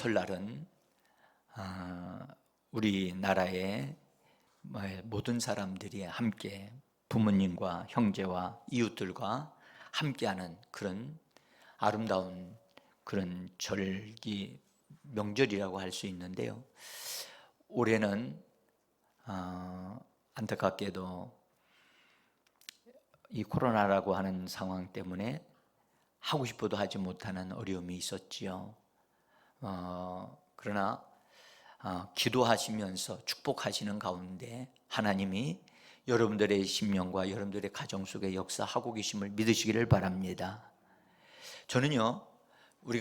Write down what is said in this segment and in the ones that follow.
설날은 우리나라의 모든 사람들이 함께 부모님과 형제와 이웃들과 함께하는 그런 아름다운 그런 절기 명절이라고 할 수 있는데요. 올해는 안타깝게도 이 코로나라고 하는 상황 때문에 하고 싶어도 하지 못하는 어려움이 있었지요. 그러나 기도하시면서 축복하시는 가운데 하나님이 여러분들의 심령과 여러분들의 가정 속에 역사하고 계심을 믿으시기를 바랍니다. 저는요, 우리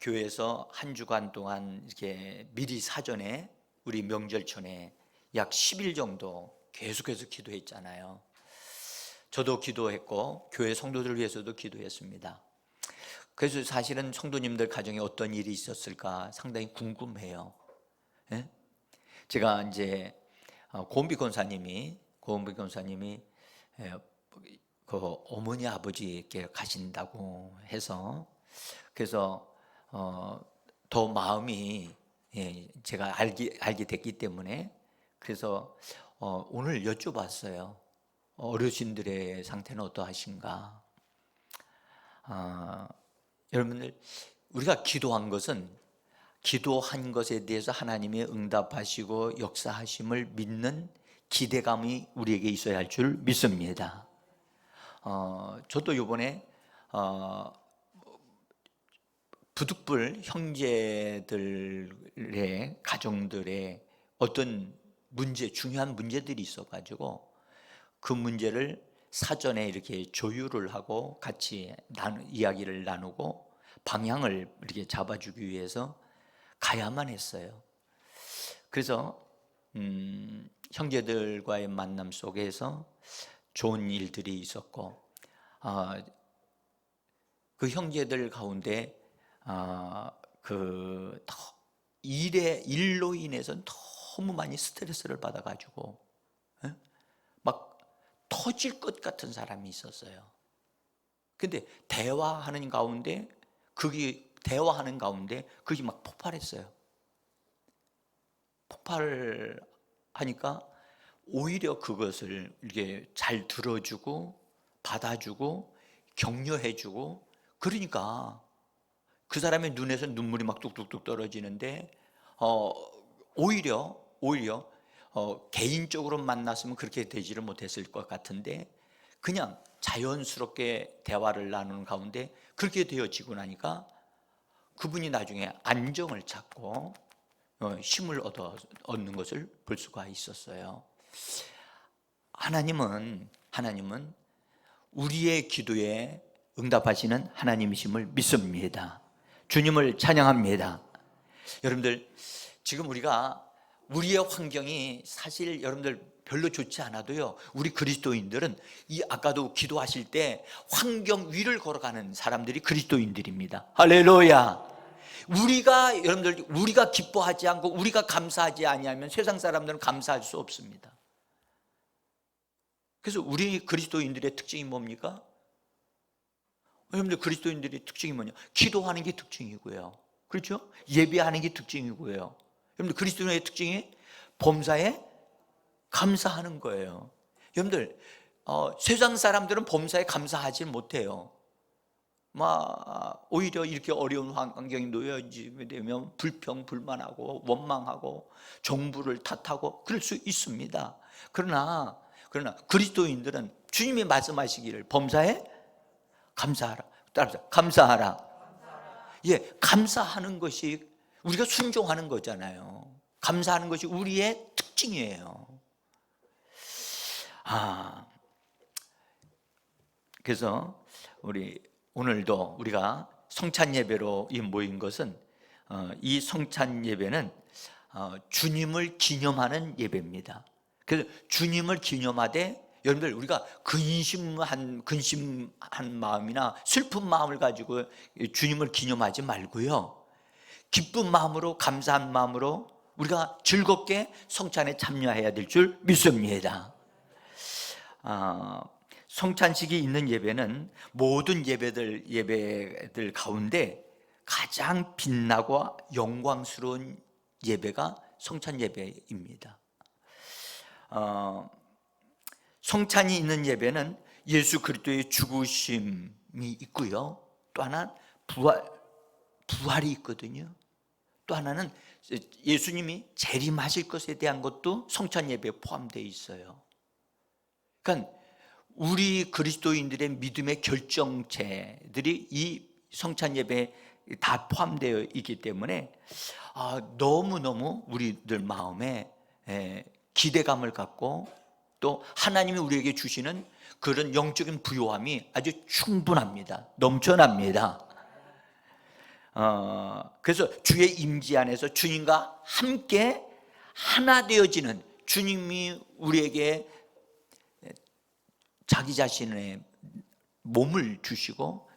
교회에서 한 주간 동안 이렇게 미리 사전에 우리 명절 전에 약 10일 정도 계속해서 기도했잖아요. 저도 기도했고 교회 성도들을 위해서도 기도했습니다. 그래서 사실은 성도님들 가정에 어떤 일이 있었을까 상당히 궁금해요. 예? 제가 이제 고은비 권사님이 그 어머니 아버지께 가신다고 해서 그래서 더 마음이 제가 알게 됐기 때문에 그래서 오늘 여쭤봤어요. 어르신들의 상태는 어떠하신가? 여러분들, 우리가 기도한 것에 대해서 하나님이 응답하시고 역사하심을 믿는 기대감이 우리에게 있어야 할 줄 믿습니다. 저도 이번에 부득불 형제들의 가정들의 어떤 중요한 문제들이 있어가지고 그 문제를 사전에 이렇게 조율을 하고 같이 이야기를 나누고 방향을 이렇게 잡아주기 위해서 가야만 했어요. 그래서 형제들과의 만남 속에서 좋은 일들이 있었고 그 형제들 가운데 일로 인해서 너무 많이 스트레스를 받아가지고 막 터질 것 같은 사람이 있었어요. 근데 대화하는 가운데 그게 막 폭발했어요. 폭발을 하니까 오히려 그것을 이렇게 잘 들어주고 받아주고 격려해주고 그러니까 그 사람의 눈에서 눈물이 막 뚝뚝뚝 떨어지는데 오히려 개인적으로 만났으면 그렇게 되지를 못했을 것 같은데 그냥 자연스럽게 대화를 나누는 가운데 그렇게 되어지고 나니까 그분이 나중에 안정을 찾고 힘을 얻는 것을 볼 수가 있었어요. 하나님은 우리의 기도에 응답하시는 하나님이심을 믿습니다. 주님을 찬양합니다. 여러분들, 지금 우리의 환경이 사실 여러분들 별로 좋지 않아도요, 우리 그리스도인들은 아까도 기도하실 때 환경 위를 걸어가는 사람들이 그리스도인들입니다. 할렐루야. 우리가 기뻐하지 않고 우리가 감사하지 아니하면 세상 사람들은 감사할 수 없습니다. 그래서 우리 그리스도인들의 특징이 뭡니까? 여러분들, 그리스도인들의 특징이 뭐냐? 기도하는 게 특징이고요, 그렇죠? 예배하는 게 특징이고요. 여러분들, 그리스도인의 특징이 범사에 감사하는 거예요. 여러분들, 세상 사람들은 범사에 감사하지 못해요. 오히려 이렇게 어려운 환경이 놓여지면 불평불만하고 원망하고 정부를 탓하고 그럴 수 있습니다. 그러나 그리스도인들은 주님이 말씀하시기를 범사에 감사하라. 따라서 감사하라. 감사하는 것이 우리가 순종하는 거잖아요. 감사하는 것이 우리의 특징이에요. 그래서 오늘도 우리가 성찬 예배로 모인 것은 이 성찬 예배는 주님을 기념하는 예배입니다. 그래서 주님을 기념하되 여러분들, 우리가 근심한 마음이나 슬픈 마음을 가지고 주님을 기념하지 말고요, 기쁜 마음으로, 감사한 마음으로 우리가 즐겁게 성찬에 참여해야 될 줄 믿습니다. 성찬식이 있는 예배는 모든 예배들 가운데 가장 빛나고 영광스러운 예배가 성찬 예배입니다. 성찬이 있는 예배는 예수 그리스도의 죽으심이 있고요, 또 하나 부활이 있거든요. 또 하나는 예수님이 재림하실 것에 대한 것도 성찬 예배에 포함되어 있어요. 그러니까 우리 그리스도인들의 믿음의 결정체들이 이 성찬 예배에 다 포함되어 있기 때문에 너무너무 우리들 마음에 기대감을 갖고, 또 하나님이 우리에게 주시는 그런 영적인 부요함이 아주 충분합니다. 넘쳐납니다. 그래서 주의 임재 안에서 주님과 함께 하나 되어지는, 주님이 우리에게 자기 자신의 몸을 주시고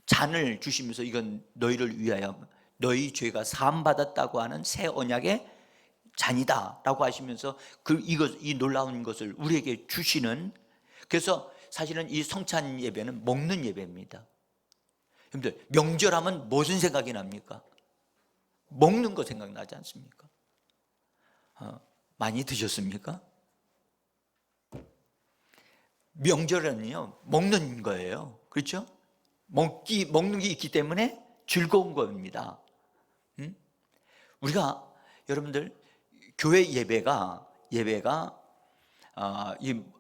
잔을 주시면서 이건 너희를 위하여 너희 죄가 사함받았다고 하는 새 언약의 잔이다 라고 하시면서 이 놀라운 것을 우리에게 주시는, 그래서 사실은 이 성찬 예배는 먹는 예배입니다. 여러분들, 명절하면 무슨 생각이 납니까? 먹는 거 생각나지 않습니까? 많이 드셨습니까? 명절은요, 먹는 거예요. 그렇죠? 먹는 게 있기 때문에 즐거운 겁니다. 우리가, 여러분들, 교회 예배가 이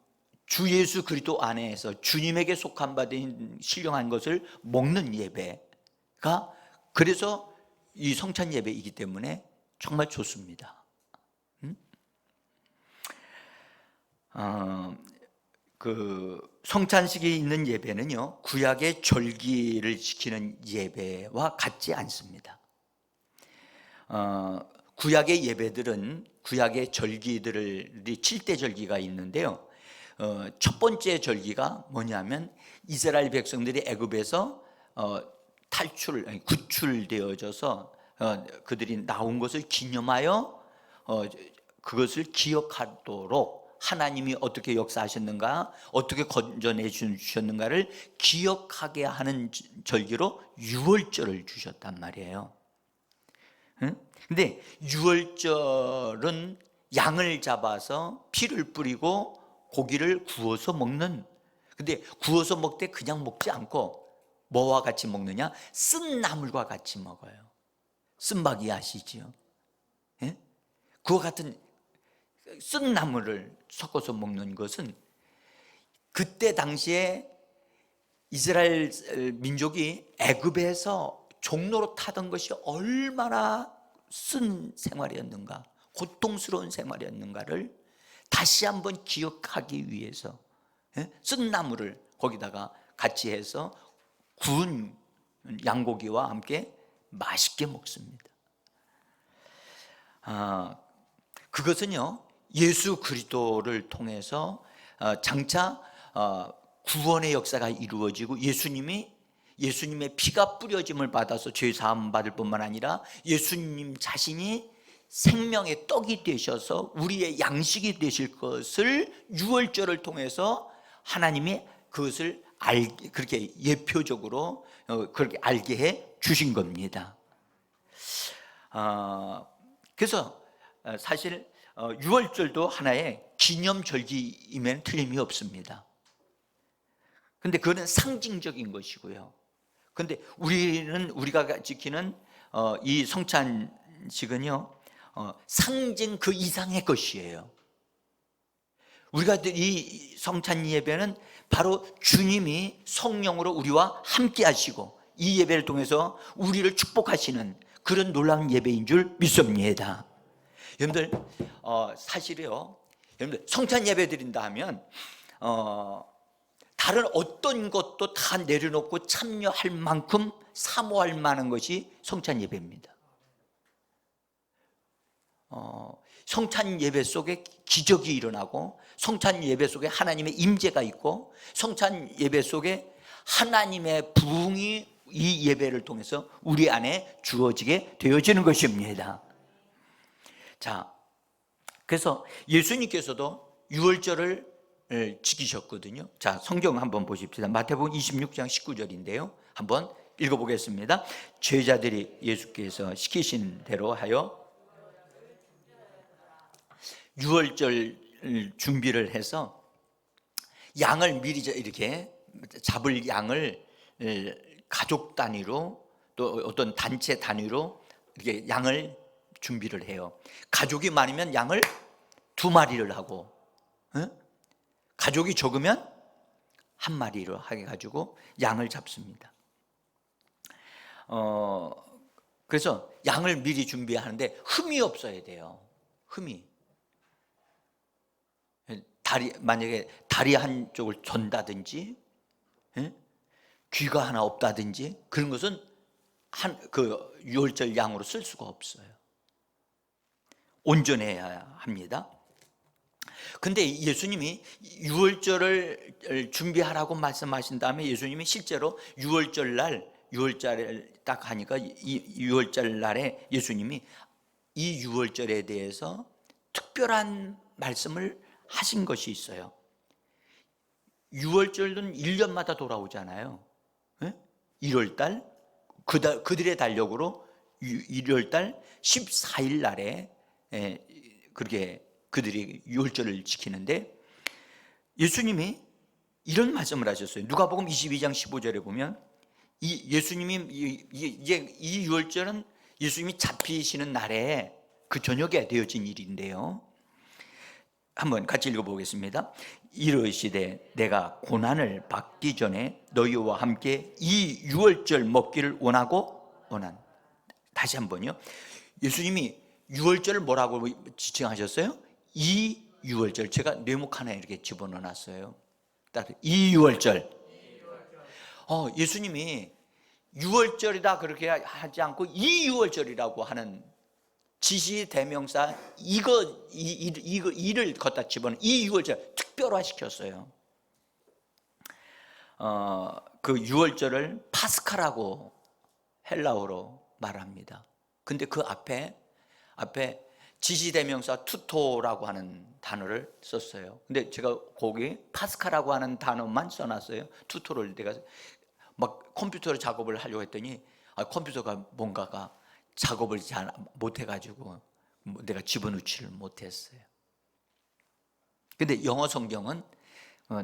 주 예수 그리스도 안에서 주님에게 속한 바 된 신령한 것을 먹는 예배가, 그래서 이 성찬 예배이기 때문에 정말 좋습니다. 그 성찬식이 있는 예배는요, 구약의 절기를 지키는 예배와 같지 않습니다. 구약의 예배들은, 구약의 절기들이 7대 절기가 있는데요, 첫 번째 절기가 뭐냐면 이스라엘 백성들이 애굽에서 구출되어져서 그들이 나온 것을 기념하여 그것을 기억하도록 하나님이 어떻게 역사하셨는가, 어떻게 건져내 주셨는가를 기억하게 하는 절기로 유월절을 주셨단 말이에요. 근데 유월절은 양을 잡아서 피를 뿌리고 고기를 구워서 먹는, 근데 구워서 먹을 때 그냥 먹지 않고 뭐와 같이 먹느냐? 쓴 나물과 같이 먹어요. 쓴박이 아시지요? 예? 그와 같은 쓴 나물을 섞어서 먹는 것은, 그때 당시에 이스라엘 민족이 애굽에서 종로로 타던 것이 얼마나 쓴 생활이었는가, 고통스러운 생활이었는가를 다시 한번 기억하기 위해서 쓴 나물을 거기다가 같이 해서 구운 양고기와 함께 맛있게 먹습니다. 그것은요, 예수 그리스도를 통해서 장차 구원의 역사가 이루어지고, 예수님의 피가 뿌려짐을 받아서 죄 사함 받을 뿐만 아니라 예수님 자신이 생명의 떡이 되셔서 우리의 양식이 되실 것을 유월절을 통해서 하나님이 그것을 그렇게 예표적으로 그렇게 알게 해 주신 겁니다. 그래서 사실 유월절도 하나의 기념절기이면 틀림이 없습니다. 근데 그거는 상징적인 것이고요. 근데 우리가 지키는 이 성찬식은요, 상징 그 이상의 것이에요. 우리가 이 성찬 예배는 바로 주님이 성령으로 우리와 함께 하시고 이 예배를 통해서 우리를 축복하시는 그런 놀라운 예배인 줄 믿습니다. 여러분들, 사실이요, 여러분들 성찬 예배 드린다 하면 다른 어떤 것도 다 내려놓고 참여할 만큼 사모할 만한 것이 성찬 예배입니다. 성찬 예배 속에 기적이 일어나고, 성찬 예배 속에 하나님의 임재가 있고, 성찬 예배 속에 하나님의 부흥이 이 예배를 통해서 우리 안에 주어지게 되어지는 것입니다. 자, 그래서 예수님께서도 유월절을 지키셨거든요. 자, 성경 한번 보십시다. 마태복음 26장 19절인데요. 한번 읽어보겠습니다. 제자들이 예수께서 시키신 대로 하여 유월절 준비를 해서 양을 미리 이렇게 잡을 양을 가족 단위로 또 어떤 단체 단위로 이렇게 양을 준비를 해요. 가족이 많으면 양을 2마리를 하고, 가족이 적으면 1마리로 해가지고 양을 잡습니다. 그래서 양을 미리 준비하는데 흠이 없어야 돼요. 흠이. 만약에 다리 한쪽을 전다든지, 귀가 하나 없다든지 그런 것은 그 유월절 양으로 쓸 수가 없어요. 온전해야 합니다. 근데 예수님이 유월절을 준비하라고 말씀하신 다음에 예수님이 실제로 유월절을 딱 하니까 이 유월절 날에 예수님이 이 유월절에 대해서 특별한 말씀을 하신 것이 있어요. 유월절은 1년마다 돌아오잖아요. 1월달 그들의 달력으로 1월달 14일 날에 그렇게 그들이 유월절을 지키는데 예수님이 이런 말씀을 하셨어요. 누가복음 22장 15절에 보면 예수님이 이 유월절은 예수님이 잡히시는 날에 그 저녁에 되어진 일인데요. 한번 같이 읽어보겠습니다. 이르시되 내가 고난을 받기 전에 너희와 함께 이 유월절 먹기를 원하고 원한. 다시 한번요. 예수님이 유월절을 뭐라고 지칭하셨어요? 이 유월절. 제가 뇌목 하나 이렇게 집어넣어 놨어요. 이 유월절. 예수님이 유월절이다 그렇게 하지 않고 이 유월절이라고 하는 지시 대명사 이를 걷다 집어넣은 이 유월절 특별화시켰어요. 그 유월절을 파스카라고 헬라어로 말합니다. 근데 그 앞에 지시대명사 투토라고 하는 단어를 썼어요. 근데 제가 거기 파스카라고 하는 단어만 써놨어요. 투토를 내가 막 컴퓨터로 작업을 하려고 했더니 컴퓨터가 뭔가가 작업을 잘 못해가지고 내가 집어넣지를 못했어요. 근데 영어 성경은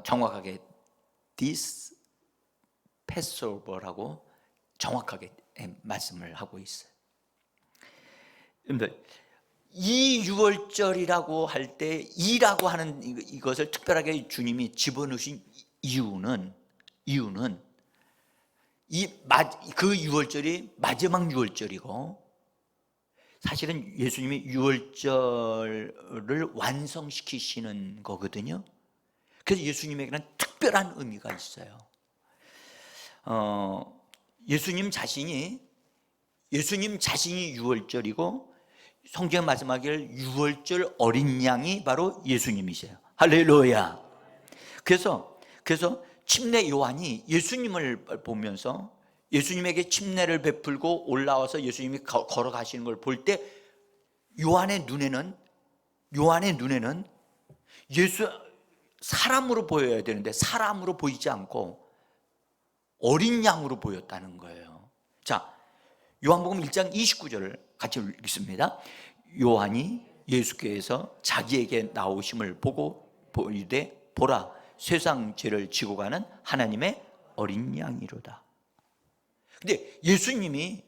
정확하게 this Passover라고 정확하게 말씀을 하고 있어요. 여러분들 이 유월절이라고 할 때 이라고 하는 이것을 특별하게 주님이 집어넣으신 이유는 그 유월절이 마지막 유월절이고 사실은 예수님이 유월절을 완성시키시는 거거든요. 그래서 예수님에게는 특별한 의미가 있어요. 예수님 자신이 유월절이고 성경 말씀하기를 유월절 어린 양이 바로 예수님이세요. 할렐루야. 그래서 침례 요한이 예수님을 보면서 예수님에게 침례를 베풀고 올라와서 예수님이 걸어가시는 걸 볼 때 요한의 눈에는 예수 사람으로 보여야 되는데 사람으로 보이지 않고 어린 양으로 보였다는 거예요. 자, 요한복음 1장 29절을 같이 읽습니다. 요한이 예수께서 자기에게 나오심을 보고 보이되 보라 세상 죄를 지고 가는 하나님의 어린 양이로다. 근데 예수님이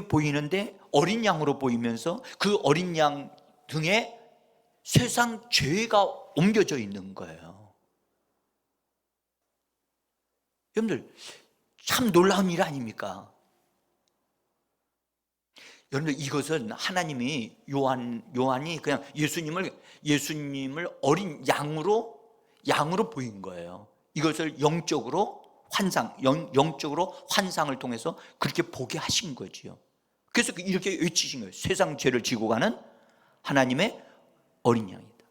보이는데 어린 양으로 보이면서 그 어린 양 등에 세상 죄가 옮겨져 있는 거예요. 여러분들 참 놀라운 일 아닙니까? 여러분들 이것은 하나님이 요한이 그냥 예수님을 어린 양으로 보인 거예요. 이것을 영적으로 환상을 통해서 그렇게 보게 하신 거지요. 그래서 이렇게 외치신 거예요. 세상 죄를 지고 가는 하나님의 어린 양이다.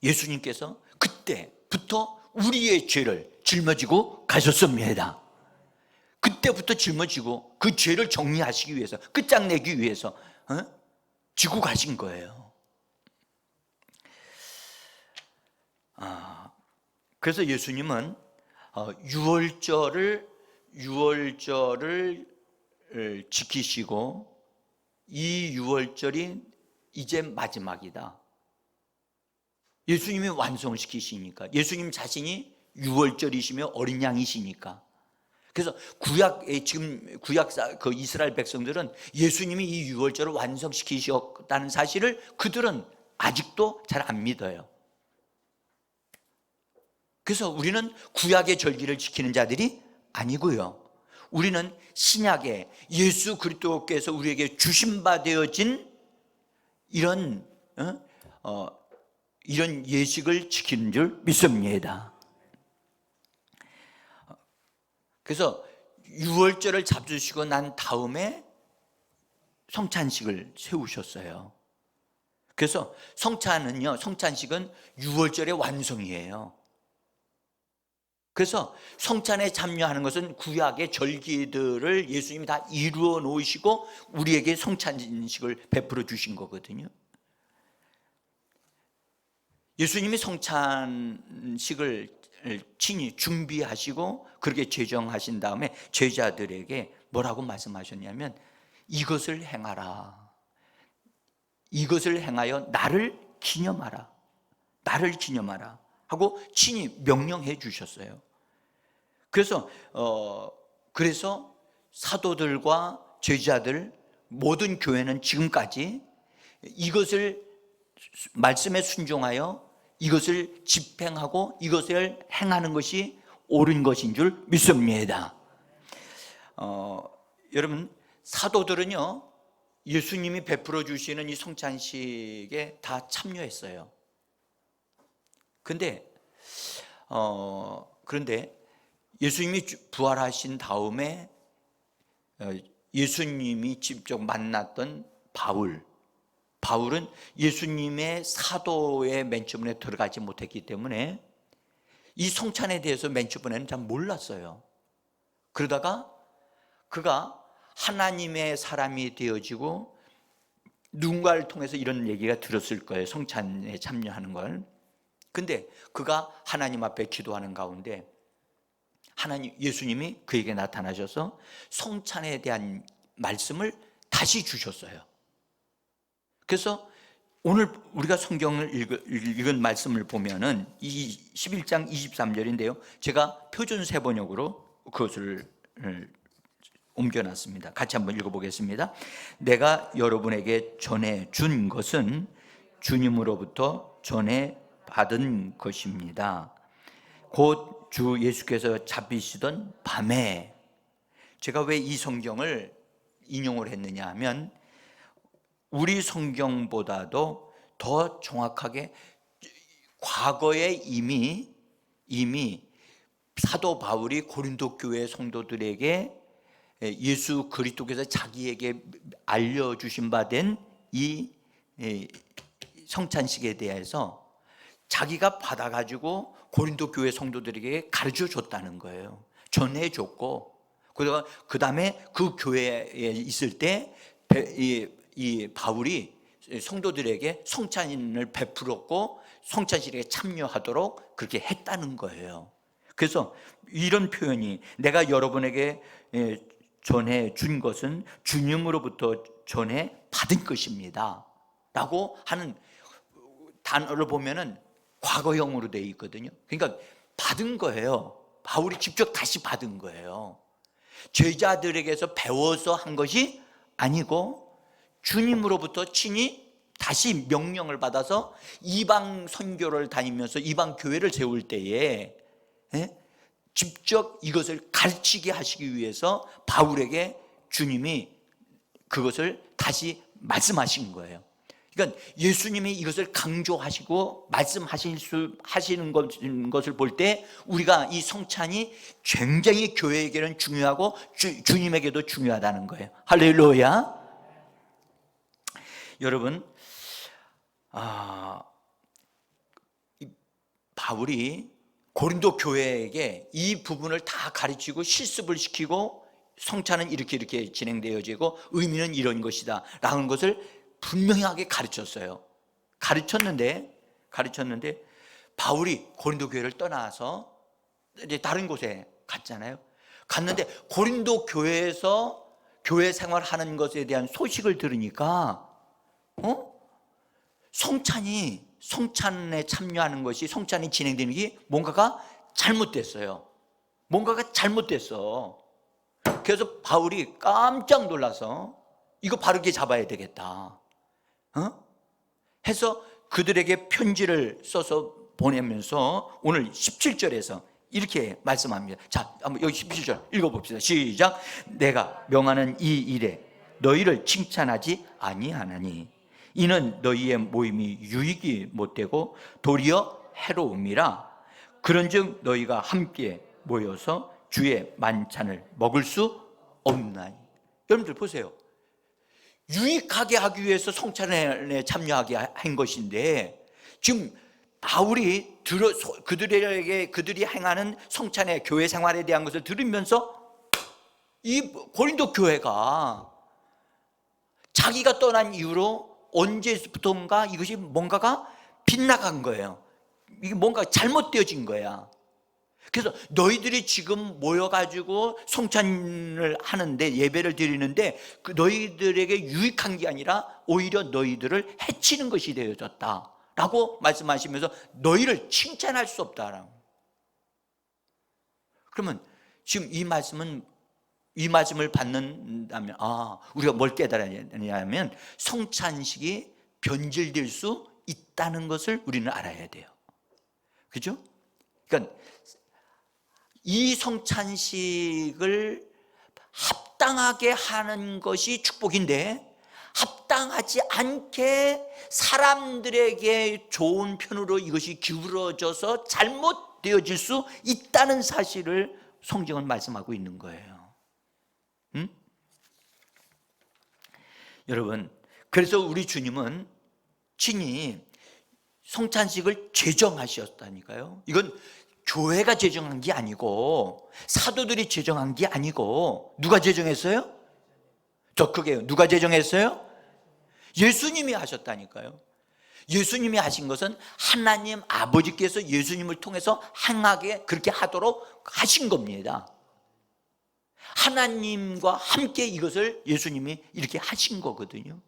예수님께서 그때부터 우리의 죄를 짊어지고 가셨습니다. 그때부터 짊어지고 그 죄를 정리하시기 위해서 끝장내기 위해서 지고 가신 거예요. 그래서 예수님은 유월절을 지키시고 이 유월절이 이제 마지막이다. 예수님이 완성을 시키시니까, 예수님 자신이 유월절이시며 어린 양이시니까. 그래서 지금 그 이스라엘 백성들은 예수님이 이 유월절을 완성시키셨다는 사실을 그들은 아직도 잘 안 믿어요. 그래서 우리는 구약의 절기를 지키는 자들이 아니고요, 우리는 신약의 예수 그리스도께서 우리에게 주신 바 되어진 이런 예식을 지키는 줄 믿습니다. 그래서 유월절을 잡수시고 난 다음에 성찬식을 세우셨어요. 그래서 성찬식은 유월절의 완성이에요. 그래서 성찬에 참여하는 것은 구약의 절기들을 예수님이 다 이루어 놓으시고 우리에게 성찬식을 베풀어 주신 거거든요. 예수님이 성찬식을 친히 준비하시고 그렇게 제정하신 다음에 제자들에게 뭐라고 말씀하셨냐면, 이것을 행하라, 이것을 행하여 나를 기념하라, 나를 기념하라 하고 친히 명령해 주셨어요. 그래서 사도들과 제자들, 모든 교회는 지금까지 이것을 말씀에 순종하여 이것을 집행하고 이것을 행하는 것이 옳은 것인 줄 믿습니다. 여러분, 사도들은요 예수님이 베풀어 주시는 이 성찬식에 다 참여했어요. 그런데 예수님이 부활하신 다음에 예수님이 직접 만났던 바울은 예수님의 사도의 맨 처음에 들어가지 못했기 때문에 이 성찬에 대해서 맨 처음에는 잘 몰랐어요. 그러다가 그가 하나님의 사람이 되어지고 누군가를 통해서 이런 얘기가 들었을 거예요, 성찬에 참여하는 걸. 근데 그가 하나님 앞에 기도하는 가운데 예수님이 그에게 나타나셔서 성찬에 대한 말씀을 다시 주셨어요. 그래서 오늘 우리가 성경을 읽은 말씀을 보면은 이 11장 23절인데요 제가 표준 세번역으로 그것을 옮겨놨습니다. 같이 한번 읽어보겠습니다. 내가 여러분에게 전해 준 것은 주님으로부터 전해 받은 것입니다. 곧 주 예수께서 잡히시던 밤에. 제가 왜 이 성경을 인용을 했느냐 하면, 우리 성경보다도 더 정확하게 과거에 이미 사도 바울이 고린도 교회 성도들에게 예수 그리스도께서 자기에게 알려주신 바 된 이 성찬식에 대해서 자기가 받아가지고 고린도 교회 성도들에게 가르쳐 줬다는 거예요. 전해줬고, 그 다음에 그 교회에 있을 때 이 바울이 성도들에게 성찬을 베풀었고 성찬식에 참여하도록 그렇게 했다는 거예요. 그래서 이런 표현이, 내가 여러분에게 전해 준 것은 주님으로부터 전해 받은 것입니다 라고 하는 단어를 보면은 과거형으로 되어 있거든요. 그러니까 받은 거예요. 바울이 직접 다시 받은 거예요. 제자들에게서 배워서 한 것이 아니고 주님으로부터 친히 다시 명령을 받아서 이방 선교를 다니면서 이방 교회를 세울 때에 직접 이것을 가르치게 하시기 위해서 바울에게 주님이 그것을 다시 말씀하신 거예요. 그러니까 예수님이 이것을 강조하시고 말씀하시는 것을 볼 때 우리가 이 성찬이 굉장히 교회에게는 중요하고 주님에게도 중요하다는 거예요. 할렐루야. 여러분, 바울이 고린도 교회에게 이 부분을 다 가르치고 실습을 시키고 성찬은 이렇게 진행되어지고 의미는 이런 것이다 라는 것을 분명하게 가르쳤어요. 가르쳤는데 바울이 고린도 교회를 떠나서 이제 다른 곳에 갔잖아요. 갔는데 고린도 교회에서 교회 생활하는 것에 대한 소식을 들으니까 성찬에 참여하는 것이, 성찬이 진행되는 게 뭔가가 잘못됐어요. 뭔가가 잘못됐어. 그래서 바울이 깜짝 놀라서 이거 바르게 잡아야 되겠다 해서 그들에게 편지를 써서 보내면서 오늘 17절에서 이렇게 말씀합니다. 자, 한번 여기 17절 읽어봅시다. 시작. 내가 명하는 이 일에 너희를 칭찬하지 아니하나니 이는 너희의 모임이 유익이 못되고 도리어 해로움이라. 그런즉 너희가 함께 모여서 주의 만찬을 먹을 수 없나니. 여러분들 보세요. 유익하게 하기 위해서 성찬에 참여하게 한 것인데, 지금 바울이 그들이 행하는 성찬의 교회 생활에 대한 것을 들으면서 이 고린도 교회가 자기가 떠난 이후로 언제부턴가 이것이 뭔가가 빗나간 거예요. 이게 뭔가 잘못되어진 거야. 그래서 너희들이 지금 모여가지고 성찬을 하는데, 예배를 드리는데 그 너희들에게 유익한 게 아니라 오히려 너희들을 해치는 것이 되어졌다 라고 말씀하시면서 너희를 칭찬할 수 없다라고. 그러면 지금 이 말씀을 받는다면 우리가 뭘 깨달았냐면 성찬식이 변질될 수 있다는 것을 우리는 알아야 돼요. 그죠? 그러니까 이 성찬식을 합당하게 하는 것이 축복인데, 합당하지 않게 사람들에게 좋은 편으로 이것이 기울어져서 잘못되어질 수 있다는 사실을 성경은 말씀하고 있는 거예요. 여러분, 그래서 우리 주님은 친히 성찬식을 제정하셨다니까요. 이건 교회가 제정한 게 아니고, 사도들이 제정한 게 아니고, 누가 제정했어요? 더 크게, 누가 제정했어요? 예수님이 하셨다니까요. 예수님이 하신 것은 하나님 아버지께서 예수님을 통해서 행하게, 그렇게 하도록 하신 겁니다. 하나님과 함께 이것을 예수님이 이렇게 하신 거거든요.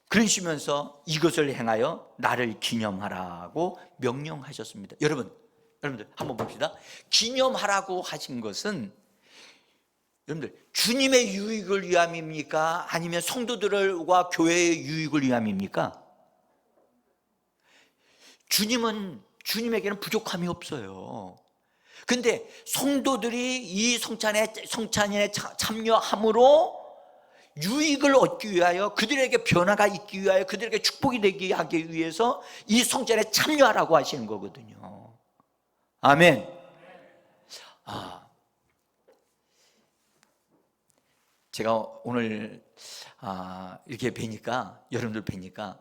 그러시면서 이것을 행하여 나를 기념하라고 명령하셨습니다. 여러분들 한번 봅시다. 기념하라고 하신 것은, 여러분들, 주님의 유익을 위함입니까? 아니면 성도들과 교회의 유익을 위함입니까? 주님에게는 부족함이 없어요. 근데 성도들이 이 성찬에 참여함으로 유익을 얻기 위하여, 그들에게 변화가 있기 위하여, 그들에게 축복이 되게 하기 위해서 이 성찬에 참여하라고 하시는 거거든요. 아멘. 제가 오늘 이렇게 뵈니까, 여러분들 뵈니까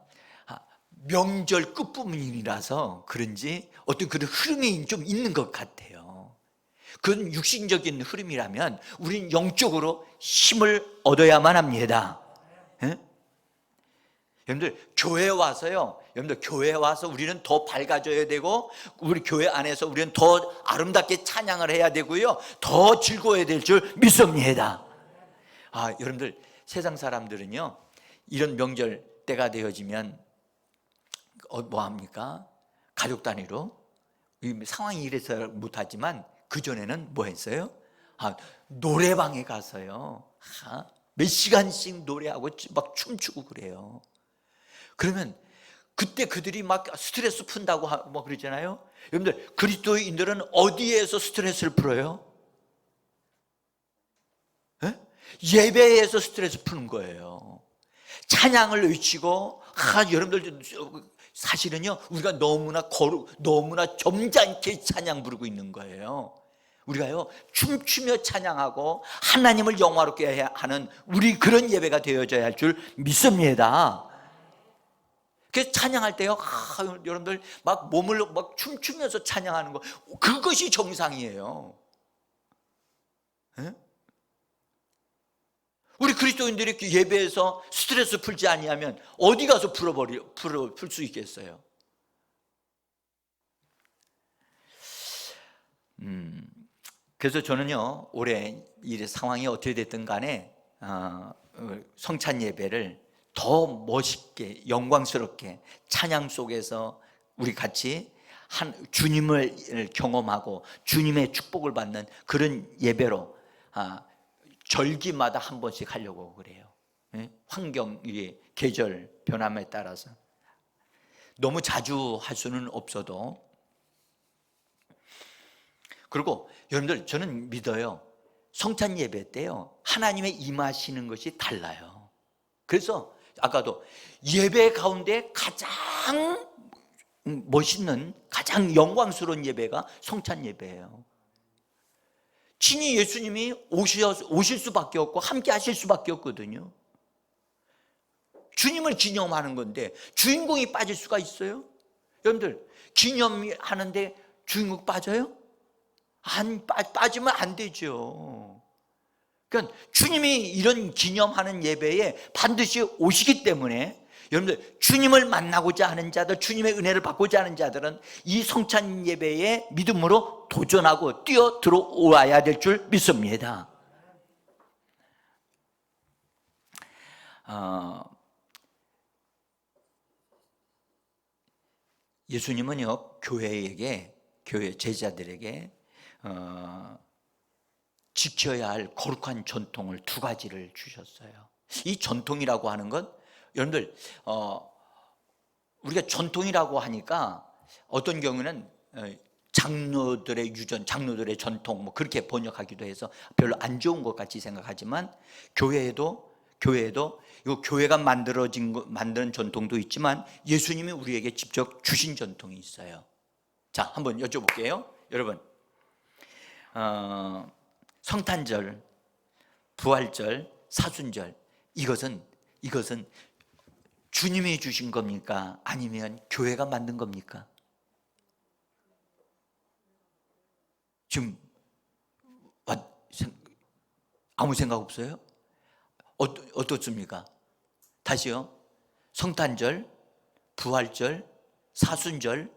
명절 끝부분이라서 그런지 어떤 그런 흐름이 좀 있는 것 같아요. 그건 육신적인 흐름이라면 우린 영적으로 힘을 얻어야만 합니다. 여러분들 교회에 와서 우리는 더 밝아져야 되고, 우리 교회 안에서 우리는 더 아름답게 찬양을 해야 되고요, 더 즐거워야 될 줄 믿습니다. 여러분들, 세상 사람들은요, 이런 명절 때가 되어지면 뭐 합니까? 가족 단위로, 상황이 이래서 못하지만 그전에는 뭐 했어요? 노래방에 가서요, 몇 시간씩 노래하고 막 춤추고 그래요. 그러면 그때 그들이 막 스트레스 푼다고 뭐 그러잖아요. 여러분들, 그리스도인들은 어디에서 스트레스를 풀어요? 예배에서 스트레스 푸는 거예요. 찬양을 외치고, 여러분들 사실은요, 우리가 너무나 점잖게 찬양 부르고 있는 거예요. 우리가요, 춤추며 찬양하고 하나님을 영화롭게 하는 우리 그런 예배가 되어져야 할 줄 믿습니다. 그래서 찬양할 때요, 여러분들 막 몸을 막 춤추면서 찬양하는 거, 그것이 정상이에요. 우리 그리스도인들이 예배에서 스트레스 풀지 아니하면 어디 가서 풀 수 있겠어요? 그래서 저는요, 올해 이 상황이 어떻게 됐든 간에 성찬 예배를 더 멋있게 영광스럽게 찬양 속에서 우리 같이 한 주님을 경험하고 주님의 축복을 받는 그런 예배로 절기마다 한 번씩 하려고 그래요. 환경, 계절 변함에 따라서 너무 자주 할 수는 없어도. 그리고 여러분들, 저는 믿어요. 성찬 예배 때요, 하나님의 임하시는 것이 달라요. 그래서 아까도 예배 가운데 가장 멋있는, 가장 영광스러운 예배가 성찬 예배예요. 친히 예수님이 오실 수밖에 없고 함께 하실 수밖에 없거든요. 주님을 기념하는 건데 주인공이 빠질 수가 있어요? 여러분들, 기념하는데 주인공 빠져요? 빠지면 안 되죠. 그러니까 주님이 이런 기념하는 예배에 반드시 오시기 때문에 여러분들, 주님을 만나고자 하는 자들, 주님의 은혜를 받고자 하는 자들은 이 성찬 예배에 믿음으로 도전하고 뛰어 들어와야 될 줄 믿습니다. 예수님은요, 교회 제자들에게 지켜야 할 거룩한 전통을 두 가지를 주셨어요. 이 전통이라고 하는 건 여러분들, 우리가 전통이라고 하니까 어떤 경우는 장로들의 유전, 장로들의 전통 뭐 그렇게 번역하기도 해서 별로 안 좋은 것 같이 생각하지만, 교회에도 이거 교회가 만드는 전통도 있지만 예수님이 우리에게 직접 주신 전통이 있어요. 자, 한번 여쭤볼게요. 여러분, 성탄절, 부활절, 사순절, 이것은 주님이 주신 겁니까? 아니면 교회가 만든 겁니까? 지금 아무 생각 없어요? 어떻습니까? 다시요. 성탄절, 부활절, 사순절,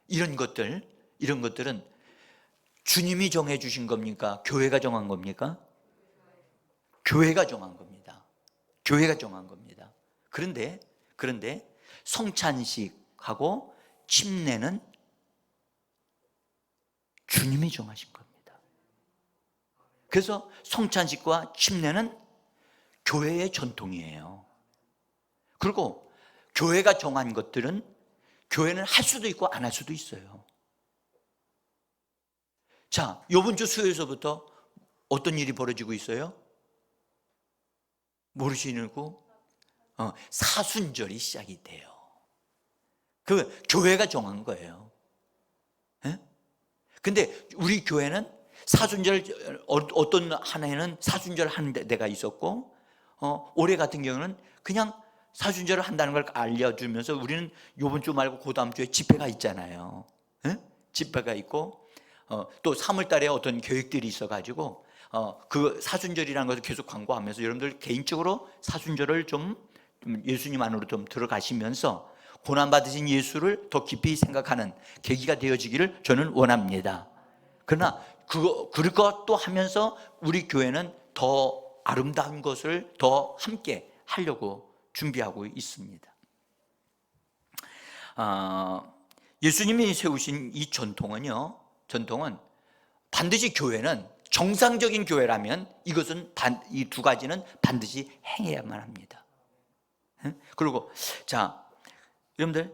이런 것들은 주님이 정해 주신 겁니까? 교회가 정한 겁니까? 교회가 정한 겁니다. 교회가 정한 겁니다. 그런데 성찬식하고 침례는 주님이 정하신 겁니다. 그래서 성찬식과 침례는 교회의 전통이에요. 그리고 교회가 정한 것들은 교회는 할 수도 있고 안 할 수도 있어요. 자, 이번 주 수요일서부터 어떤 일이 벌어지고 있어요? 모르시고 사순절이 시작이 돼요. 그 교회가 정한 거예요. 근데 우리 교회는 사순절, 어떤 한 해는 사순절 하는 데가 있었고, 올해 같은 경우는 그냥 사순절을 한다는 걸 알려주면서 우리는 이번 주 말고 그 다음 주에 집회가 있잖아요. 집회가 있고, 또 3월 달에 어떤 계획들이 있어가지고 그 사순절이라는 것을 계속 광고하면서 여러분들 개인적으로 사순절을 좀 예수님 안으로 좀 들어가시면서 고난받으신 예수를 더 깊이 생각하는 계기가 되어지기를 저는 원합니다. 그러나 그것도 하면서 우리 교회는 더 아름다운 것을 더 함께 하려고 준비하고 있습니다. 예수님이 세우신 이 전통은 반드시 교회는, 정상적인 교회라면 이것은 이 두 가지는 반드시 행해야만 합니다. 그리고 자, 여러분들,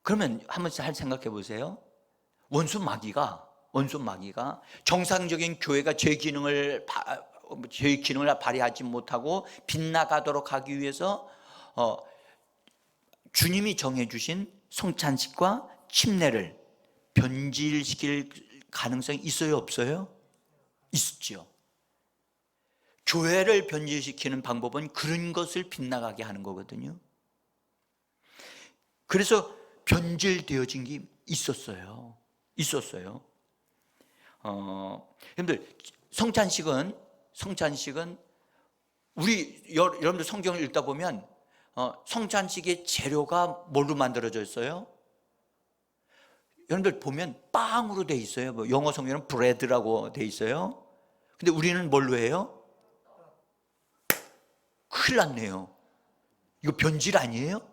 그러면 한번 잘 생각해 보세요. 원수 마귀가 정상적인 교회가 제 기능을 발휘하지 못하고 빗나가도록 하기 위해서 주님이 정해주신 성찬식과 침례를 변질시킬 가능성이 있어요, 없어요? 있죠. 교회를 변질시키는 방법은 그런 것을 빗나가게 하는 거거든요. 그래서 변질되어진 게 있었어요. 여러분들, 성찬식은 여러분들 성경을 읽다 보면 성찬식의 재료가 뭘로 만들어져 있어요? 여러분들 보면 빵으로 돼 있어요. 뭐 영어 성경은 브레드라고 돼 있어요. 근데 우리는 뭘로 해요? 큰일 났네요. 이거 변질 아니에요?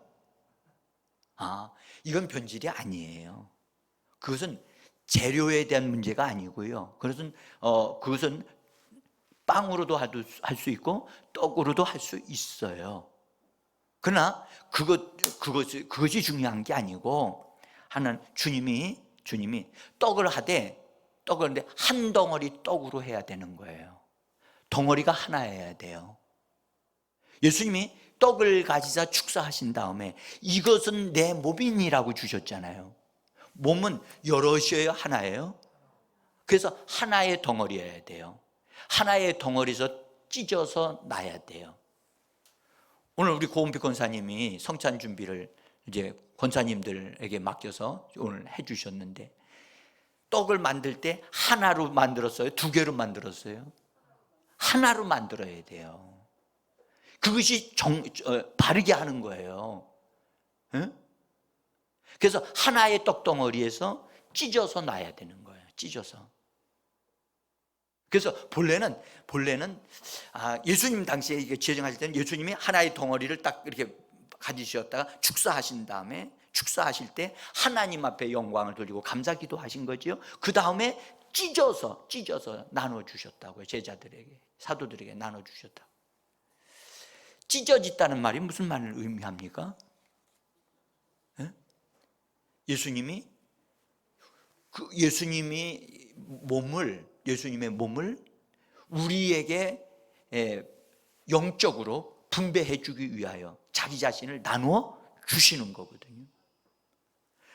이건 변질이 아니에요. 그것은 재료에 대한 문제가 아니고요. 그것은 빵으로도 할 수 있고 떡으로도 할 수 있어요. 그러나 그것이 중요한 게 아니고, 주님이 떡을 하는데 한 덩어리 떡으로 해야 되는 거예요. 덩어리가 하나여야 돼요. 예수님이 떡을 가지사 축사하신 다음에 이것은 내 몸이니라고 주셨잖아요. 몸은 여럿이에요, 하나예요? 그래서 하나의 덩어리여야 돼요. 하나의 덩어리에서 찢어서 놔야 돼요. 오늘 우리 고은비 권사님이 성찬 준비를 이제 권사님들에게 맡겨서 오늘 해주셨는데, 떡을 만들 때 하나로 만들었어요? 두 개로 만들었어요? 하나로 만들어야 돼요. 그것이 바르게 하는 거예요. 응? 그래서 하나의 떡덩어리에서 찢어서 놔야 되는 거예요. 찢어서. 그래서 본래는 예수님 당시에 이게 제정하실 때는 예수님이 하나의 덩어리를 딱 이렇게 가지셨다가 축사하신 다음에, 축사하실 때 하나님 앞에 영광을 돌리고 감사기도 하신 거죠. 그 다음에 찢어서 나눠주셨다고요. 제자들에게, 사도들에게 나눠주셨다고. 찢어졌다는 말이 무슨 말을 의미합니까? 예수님의 몸을 우리에게 영적으로 분배해 주기 위하여 자기 자신을 나누어 주시는 거거든요.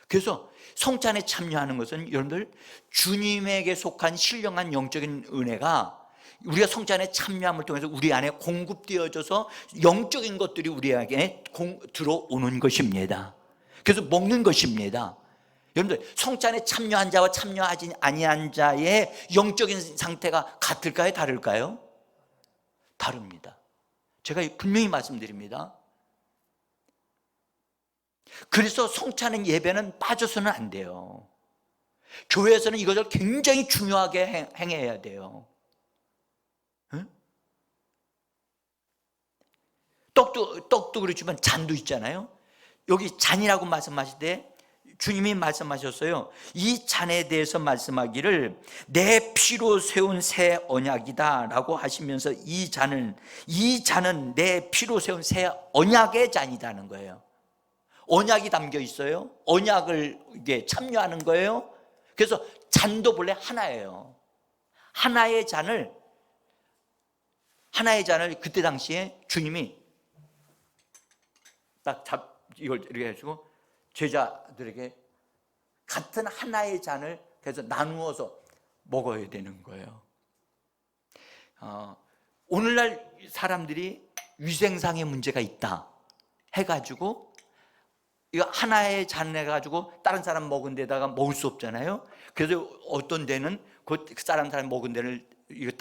그래서 성찬에 참여하는 것은 여러분들, 주님에게 속한 신령한 영적인 은혜가 우리가 성찬에 참여함을 통해서 우리 안에 공급되어져서 영적인 것들이 우리에게 들어오는 것입니다. 그래서 먹는 것입니다. 여러분들, 성찬에 참여한 자와 참여하지 아니한 자의 영적인 상태가 같을까요? 다를까요? 다릅니다. 제가 분명히 말씀드립니다. 그래서 성찬의 예배는 빠져서는 안 돼요. 교회에서는 이것을 굉장히 중요하게 행해야 돼요. 응? 떡도 그렇지만 잔도 있잖아요. 여기 잔이라고 말씀하실 때 주님이 말씀하셨어요. 이 잔에 대해서 말씀하기를 내 피로 세운 새 언약이다 라고 하시면서 이 잔은 내 피로 세운 새 언약의 잔이라는 거예요. 언약이 담겨 있어요. 언약을 이게 참여하는 거예요. 그래서 잔도 본래 하나예요. 하나의 잔을 그때 당시에 주님이 이걸 이렇게 해주고 제자들에게 같은 하나의 잔을 그래서 나누어서 먹어야 되는 거예요. 오늘날 사람들이 위생상의 문제가 있다 해가지고 이거 하나의 잔 해가지고 다른 사람 먹은 데다가 먹을 수 없잖아요. 그래서 어떤 데는 그 사람 먹은 데를 이거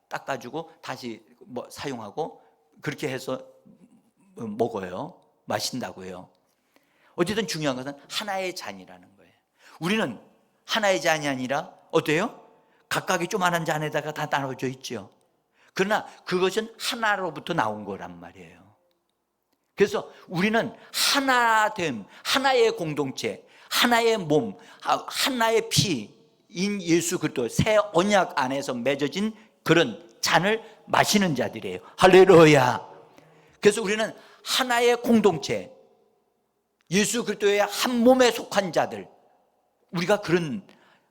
닦아주고 다시 사용하고 그렇게 해서 먹어요. 마신다고요. 어쨌든 중요한 것은 하나의 잔이라는 거예요. 우리는 하나의 잔이 아니라 어때요? 각각의 조그마한 잔에다가 다 나눠져 있죠. 그러나 그것은 하나로부터 나온 거란 말이에요. 그래서 우리는 하나됨, 하나의 공동체, 하나의 몸, 하나의 피인 예수 그리스도 새 언약 안에서 맺어진 그런 잔을 마시는 자들이에요. 할렐루야. 그래서 우리는 하나의 공동체, 예수 그리스도의 한 몸에 속한 자들, 우리가 그런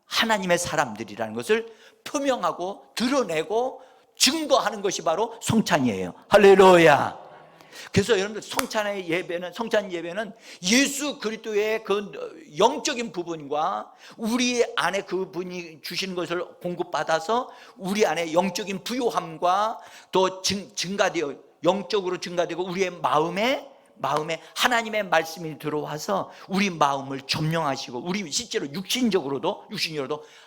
하나님의 사람들이라는 것을 표명하고 드러내고 증거하는 것이 바로 성찬이에요. 할렐루야. 그래서 여러분들 성찬 예배는 예수 그리스도의 그 영적인 부분과 우리 안에 그분이 주신 것을 공급받아서 우리 안에 영적인 부요함과 또 영적으로 증가되고 우리의 마음에 하나님의 말씀이 들어와서 우리 마음을 점령하시고 우리 실제로 육신적으로도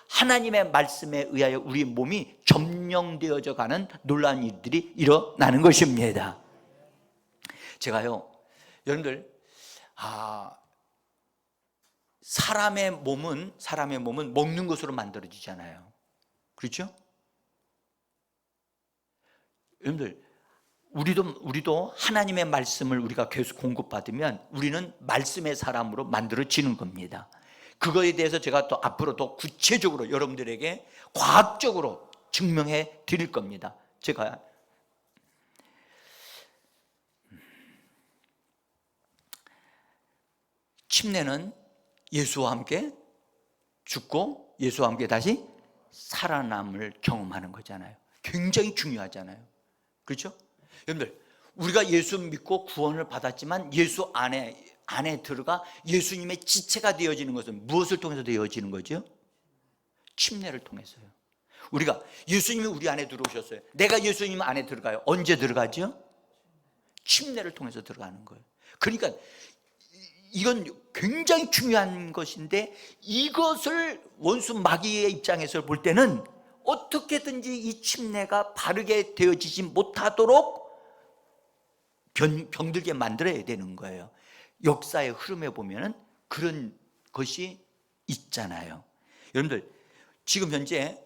하나님의 말씀에 의하여 우리 몸이 점령되어져 가는 놀라운 일들이 일어나는 것입니다. 제가요, 여러분들 사람의 몸은 먹는 것으로 만들어지잖아요. 그렇죠? 여러분들, 우리도 하나님의 말씀을 우리가 계속 공급받으면 우리는 말씀의 사람으로 만들어지는 겁니다. 그거에 대해서 제가 또 앞으로 더 구체적으로 여러분들에게 과학적으로 증명해 드릴 겁니다. 제가 침례는 예수와 함께 죽고 예수와 함께 다시 살아남을 경험하는 거잖아요. 굉장히 중요하잖아요. 그렇죠? 여러분들, 우리가 예수 믿고 구원을 받았지만 예수 안에 들어가 예수님의 지체가 되어지는 것은 무엇을 통해서 되어지는 거죠? 침례를 통해서요. 우리가 예수님이 우리 안에 들어오셨어요. 내가 예수님 안에 들어가요. 언제 들어가죠? 침례를 통해서 들어가는 거예요. 그러니까 이건 굉장히 중요한 것인데, 이것을 원수 마귀의 입장에서 볼 때는 어떻게든지 이 침례가 바르게 되어지지 못하도록 병들게 만들어야 되는 거예요. 역사의 흐름에 보면은 그런 것이 있잖아요. 여러분들, 지금 현재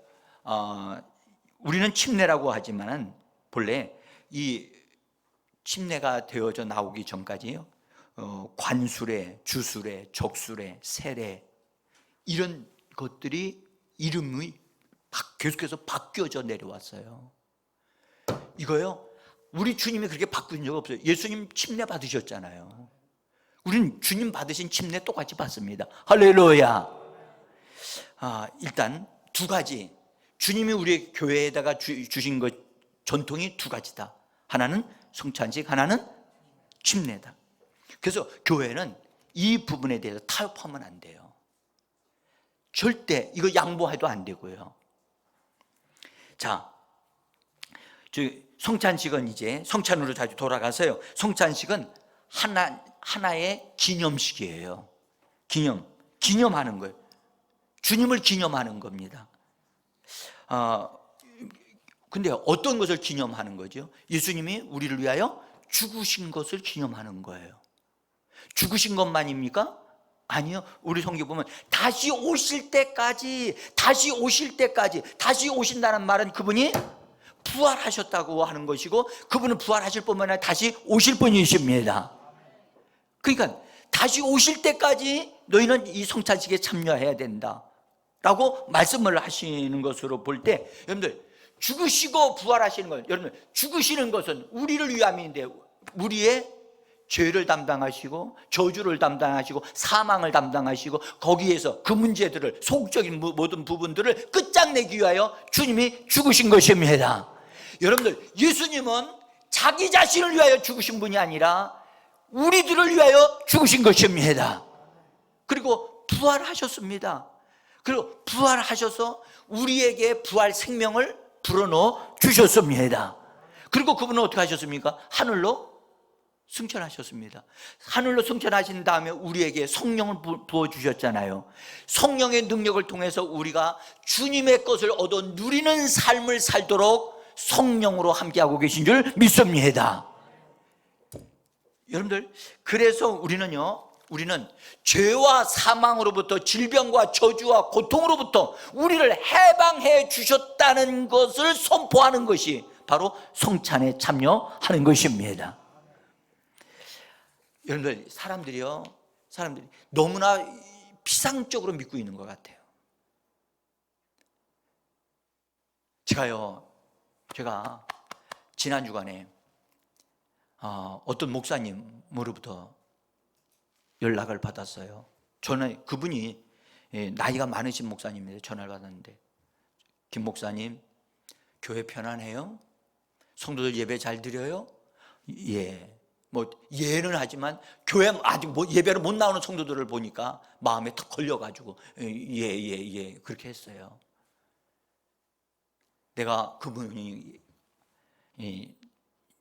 우리는 침례라고 하지만은 본래 이 침례가 되어져 나오기 전까지요, 관수례, 주수례, 적수례, 세례, 이런 것들이 이름이 계속해서 바뀌어져 내려왔어요. 이거요, 우리 주님이 그렇게 바꾼 적 없어요. 예수님 침례 받으셨잖아요. 우리는 주님 받으신 침례 똑같이 받습니다. 할렐루야. 일단 두 가지, 주님이 우리 교회에다가 주신 것, 전통이 두 가지다. 하나는 성찬식, 하나는 침례다. 그래서 교회는 이 부분에 대해서 타협하면 안 돼요. 절대 이거 양보해도 안 되고요. 자, 성찬식은 이제 성찬으로 다시 돌아가서요, 성찬식은 하나의 기념식이에요. 기념하는 거예요. 주님을 기념하는 겁니다. 근데 어떤 것을 기념하는 거죠? 예수님이 우리를 위하여 죽으신 것을 기념하는 거예요. 죽으신 것만입니까? 아니요. 우리 성경 보면 다시 오실 때까지, 다시 오신다는 말은 그분이 부활하셨다고 하는 것이고, 그분은 부활하실 뿐만 아니라 다시 오실 분이십니다. 그러니까 다시 오실 때까지 너희는 이 성찬식에 참여해야 된다 라고 말씀을 하시는 것으로 볼 때, 여러분들, 죽으시고 부활하시는 것, 여러분들, 죽으시는 것은 우리를 위함인데, 우리의 죄를 담당하시고 저주를 담당하시고 사망을 담당하시고, 거기에서 그 문제들을, 소극적인 모든 부분들을 끝장내기 위하여 주님이 죽으신 것입니다. 여러분들, 예수님은 자기 자신을 위하여 죽으신 분이 아니라 우리들을 위하여 죽으신 것입니다. 그리고 부활하셨습니다. 그리고 부활하셔서 우리에게 부활 생명을 불어넣어 주셨습니다. 그리고 그분은 어떻게 하셨습니까? 하늘로 승천하셨습니다. 하늘로 승천하신 다음에 우리에게 성령을 부어주셨잖아요. 성령의 능력을 통해서 우리가 주님의 것을 얻어 누리는 삶을 살도록 성령으로 함께하고 계신 줄 믿습니다. 여러분들, 그래서 우리는 죄와 사망으로부터, 질병과 저주와 고통으로부터 우리를 해방해 주셨다는 것을 선포하는 것이 바로 성찬에 참여하는 것입니다. 여러분들, 사람들이 너무나 피상적으로 믿고 있는 것 같아요. 제가 지난 주간에 어떤 목사님으로부터 연락을 받았어요. 그분이 나이가 많으신 목사님인데 전화를 받았는데, 김 목사님, 교회 편안해요? 성도들 예배 잘 드려요? 예. 예는 하지만 교회 아직 예배를 못 나오는 성도들을 보니까 마음에 턱 걸려가지고 예 그렇게 했어요. 내가 그분이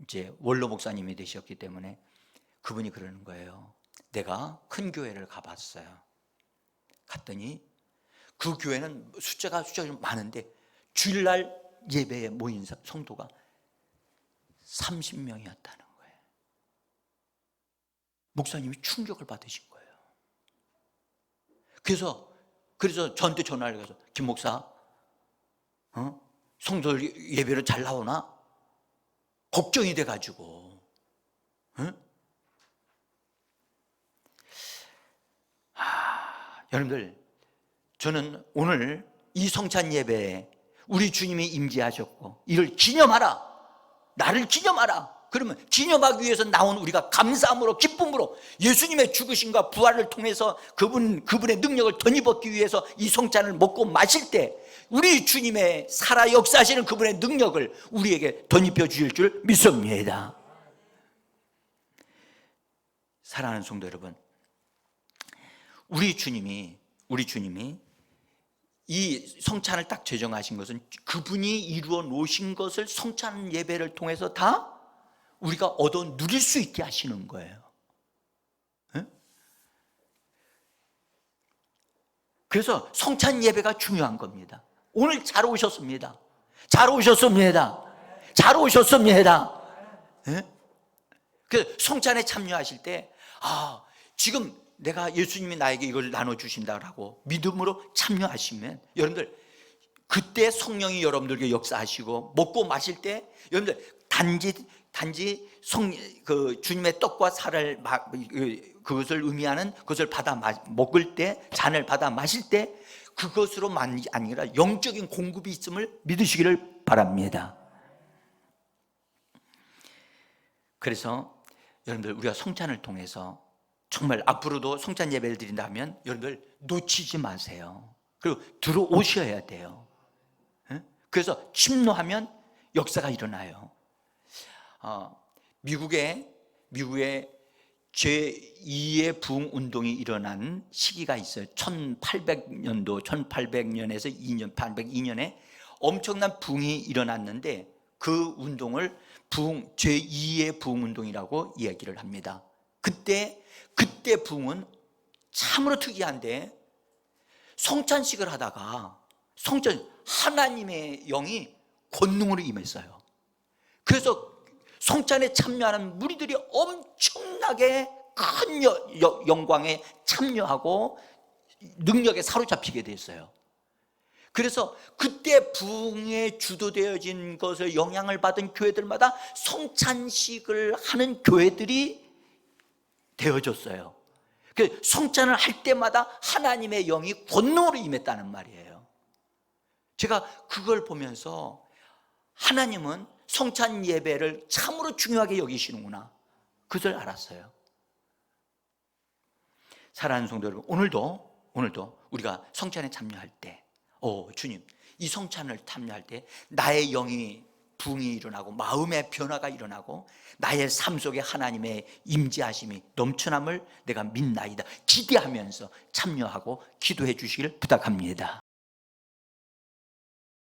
이제 원로 목사님이 되셨기 때문에 그분이 그러는 거예요. 내가 큰 교회를 가봤어요. 갔더니 그 교회는 숫자가 좀 많은데 주일날 예배에 모인 성도가 30명이었다는 거예요. 목사님이 충격을 받으신 거예요. 그래서 저한테 전화를 해서 김 목사, 성도 예배로 잘 나오나? 걱정이 돼가지고. 여러분들, 저는 오늘 이 성찬 예배에 우리 주님이 임재하셨고 이를 기념하라, 나를 기념하라. 그러면 기념하기 위해서 나온 우리가 감사함으로, 기쁨으로 예수님의 죽으심과 부활을 통해서 그분의 능력을 덧입었기 위해서 이 성찬을 먹고 마실 때 우리 주님의 살아 역사하시는 그분의 능력을 우리에게 덧입혀 주실 줄 믿습니다. 사랑하는 성도 여러분, 우리 주님이 이 성찬을 딱 제정하신 것은 그분이 이루어 놓으신 것을 성찬 예배를 통해서 다 우리가 얻어 누릴 수 있게 하시는 거예요. 그래서 성찬 예배가 중요한 겁니다. 오늘 잘 오셨습니다. 잘 오셨습니다. 잘 오셨습니다. 그 성찬에 참여하실 때, 지금 내가 예수님이 나에게 이걸 나눠주신다라고 믿음으로 참여하시면, 여러분들 그때 성령이 여러분들에게 역사하시고, 먹고 마실 때 여러분들 단지 주님의 떡과 살을 그것을 의미하는 것을 받아 먹을 때, 잔을 받아 마실 때 그것으로만이 아니라 영적인 공급이 있음을 믿으시기를 바랍니다. 그래서 여러분들, 우리가 성찬을 통해서 정말 앞으로도 성찬 예배를 드린다면 여러분들 놓치지 마세요. 그리고 들어오셔야 돼요. 그래서 침노하면 역사가 일어나요. 미국의 제2의 부흥운동이 일어난 시기가 있어요. 1800년에서 802년에 엄청난 부흥이 일어났는데 그 운동을 제2의 부흥운동이라고 이야기를 합니다. 그때 부흥은 참으로 특이한데, 성찬식을 하다가 하나님의 영이 권능으로 임했어요. 그래서 성찬에 참여하는 무리들이 엄청나게 큰 영광에 참여하고 능력에 사로잡히게 됐어요. 그래서 그때 부흥에 주도되어진 것을 영향을 받은 교회들마다 성찬식을 하는 교회들이 되어졌어요. 성찬을 할 때마다 하나님의 영이 권능으로 임했다는 말이에요. 제가 그걸 보면서 하나님은 성찬 예배를 참으로 중요하게 여기시는구나, 그것을 알았어요. 사랑하는 성도 여러분, 오늘도 우리가 성찬에 참여할 때, 주님, 이 성찬을 참여할 때 나의 영이 부흥이 일어나고 마음의 변화가 일어나고 나의 삶 속에 하나님의 임재하심이 넘쳐남을 내가 믿나이다 기대하면서 참여하고 기도해 주시기를 부탁합니다.